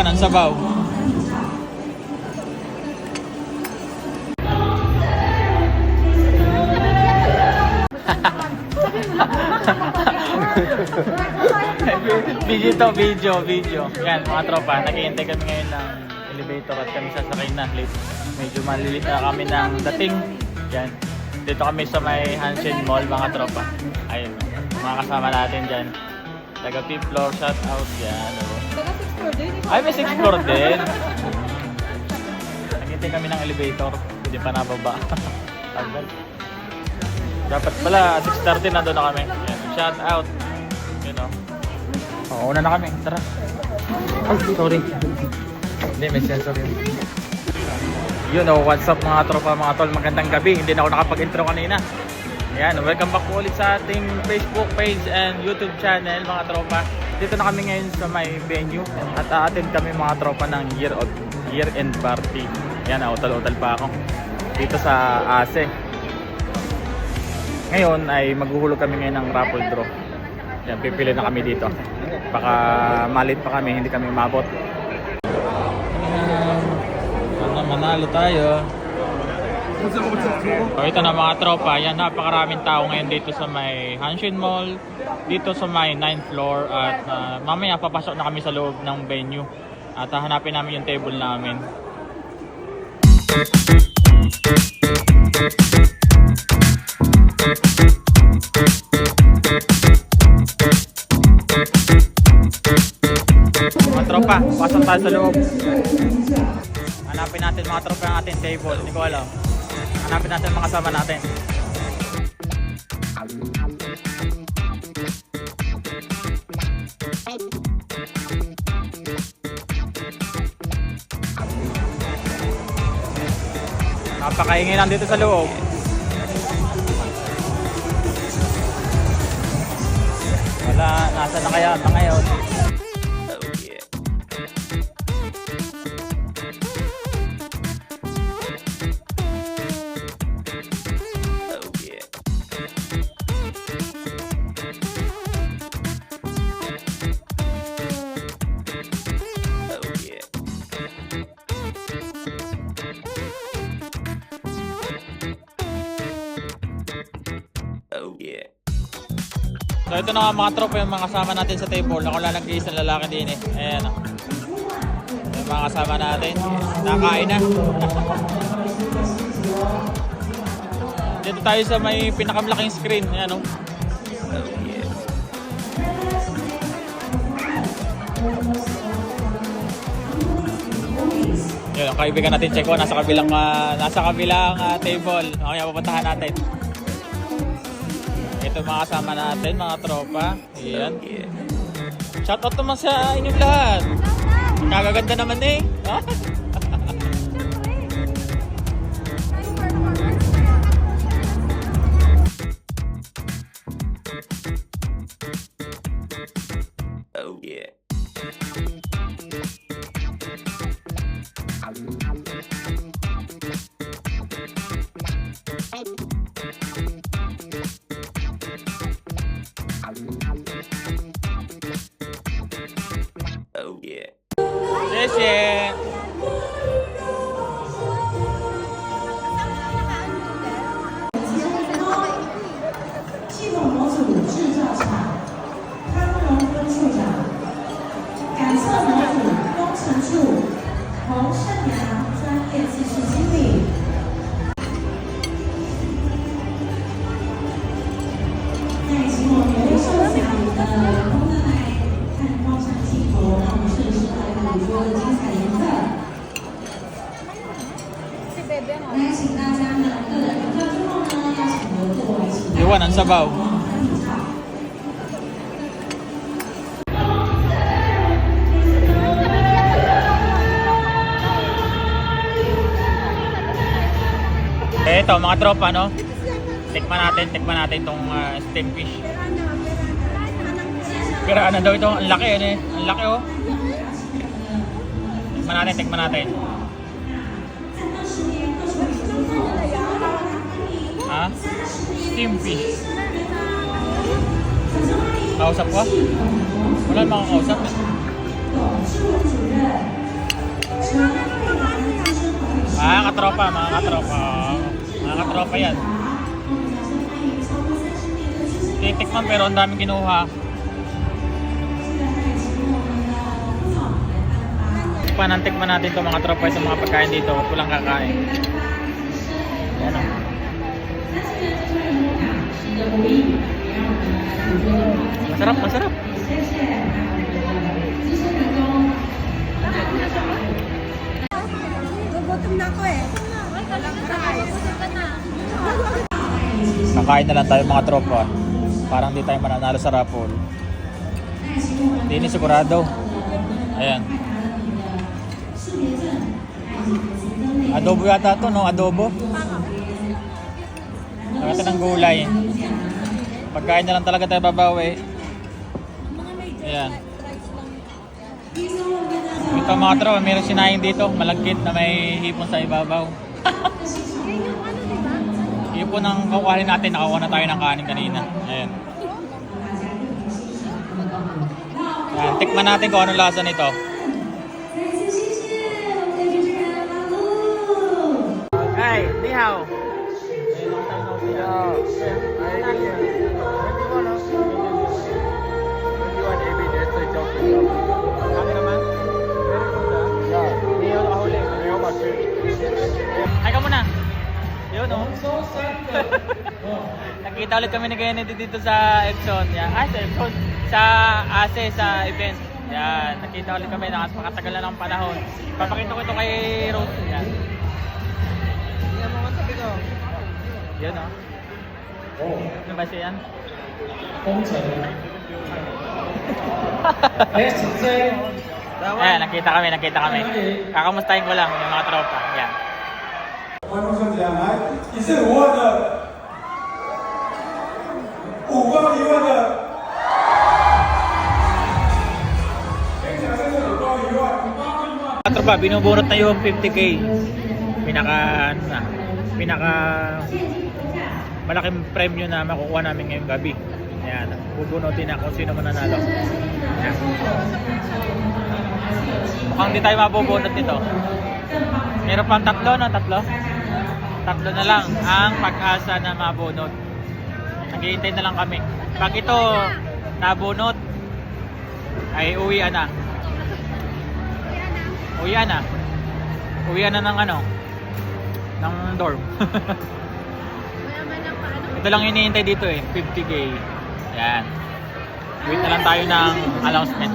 ng sabaw. Video. Yan mga tropa, naghihintay kami ngayon ng elevator at kami sasakay na late. Medyo malilit na kami ng dating. Yan. Dito kami sa may Hanshin Mall mga tropa. Ayun, mga kasama natin dyan. Taga 5th floor, shout out yan. Taga 6th floor din? Ay, may 6th floor din. Naghihintay kami ng elevator. Hindi pa nababa. Tagal. Dapat pala, 6:30 na doon na kami. Yan. Shout out. You know. Oo, una na kami. Tara. Ay, sorry. Hindi, may sensor yun. You know, what's up mga tropa, mga tol. Magandang gabi. Hindi na ako nakapag-intro kanina. Ayan, welcome back po ulit sa ating Facebook page and YouTube channel mga tropa. Dito na kami ngayon sa may venue at attend kami mga tropa ng year-end party. Ayan, utal-utal pa ako. Dito sa ASE. Ngayon ay maghuhulog kami ngayon ng raffle draw. Yan, pipili na kami dito. Baka malit pa kami, hindi kami umabot. Sana manalo tayo. So, ito na mga tropa. Yan, napakaraming tao ngayon dito sa may Hanshin Mall. Dito sa may 9th floor. At mamaya papasok na kami sa loob ng venue. At hanapin namin yung table namin. Mga tropa, pasok tayo sa loob. Hanapin natin mga tropa ang ating table. Hindi ko alam. Hanapin natin mga kasama natin. Napakaingay lang dito sa loob. Wala, nasa na kaya ata ngayon? So ito na nga mga tropa yung mga kasama natin sa table. Ako lang nag-iisang lalaki din eh. Ayan o. Yung mga kasama natin. Nakain na. Dito tayo sa may pinakamalaking screen. Ayan o. Yun, kaibigan natin check ko. Nasa kabilang table. Okay, pupuntahan natin. Ito mga kasama natin, mga tropa. Ayan. Shoutout naman sa inyong lahat. Kagaganda naman eh. Oh yeah. Oh yeah. Session. Iwan ang sabaw. Ito mga tropa no. Tikman natin tong steamed fish. Pero ano daw ito, ang laki eh. Ang laki oh. Tikman natin. Ha? Steamed fish. Kausap ko? Wala namang kausap eh. katropa, mga katropa. Mga katropa yan. Titikman pero ang daming kinuha. Tikman natin itong mga tropa sa mga pagkain dito. Walang kakain. Yan o. Masarap, masarap. Gugutom na ako eh. Kakain na lang tayo mga tropa. Parang di tayo mananalo sa raffle. Hindi ni sigurado. Ayan. Adobo yata to, no? Adobo. Nakata ng gulay. Pagkain na lang talaga tayo babawi. Ayan. Ito mga tropa, meron sinayang dito. Malagkit na may hipon sa ibabaw. Hipon ang kukuhanin natin. Nakakuha na tayo ng kanin kanina. Ayan. Ayan. Tikman natin kung anong lasa nito. Hi, ni hao. Ay ka muna. Yun oh. Nakita ulit kami ni Kennedy dito sa Epson. Yan. Sa Epson. Sa ASE, sa event. Yan. Nakita ulit kami. Nakatagal na ng panahon. Papakita ko ito kay Rose. Yan. Yun oh. Ano ba siya yan? Ayan, nakita kami. Kakamustahin ko lang yung mga tropa. Yan. 观众兄弟来，你是5万的，5万1万的，跟起来真是5万1万，5万1万。 Mga tropa, binubunot na yung 50k. Pinaka malaking premyo na makukuha namin ngayong gabi. Ayan, bubunutin na kung sino mananalo. Ayan. Mukhang di tayo mabubunot nito. Meron pang tatlo, no? Tatlo na lang ang pag-asa na mabunot. Naghihintay na lang kami. Pag ito nabunot, ay uwian na. Uwian na ng ng dorm. Ito lang hinihintay dito eh, 50k. Yan. Wait na lang tayo ng announcement.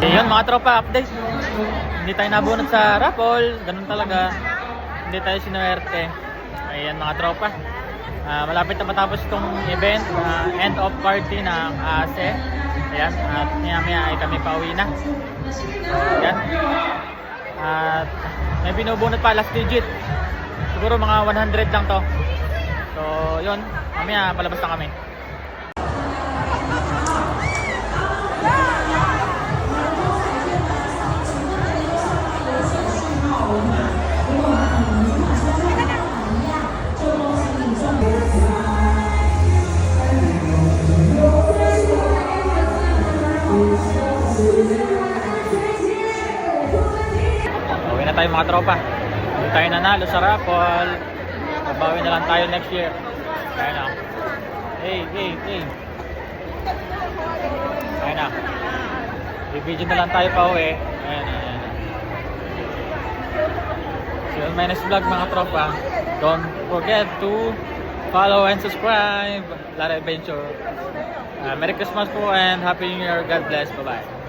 Ayun mga tropa, update. Hindi tayo nabunot sa raffle, ganun talaga. Hindi tayo sinuwerte. Ayan mga tropa. Malapit na matapos itong event, end of party ng ASE. Ayan, at maya ay kami pauwi na. Ayan. At may binubunot pa, last digit. Siguro mga 100 lang to. So yun, mamaya palabas na kami. Uwi na tayo mga tropa. Hindi tayo nanalo sa raffle. Babawi na lang tayo next year. Kaya na. Hey. Kaya na. I-video na lang tayo pa uwi. Ayan. See you on my next vlog mga tropa. Don't forget to follow and subscribe. Lara Adventure. Merry Christmas po and Happy New Year. God bless. Bye-bye.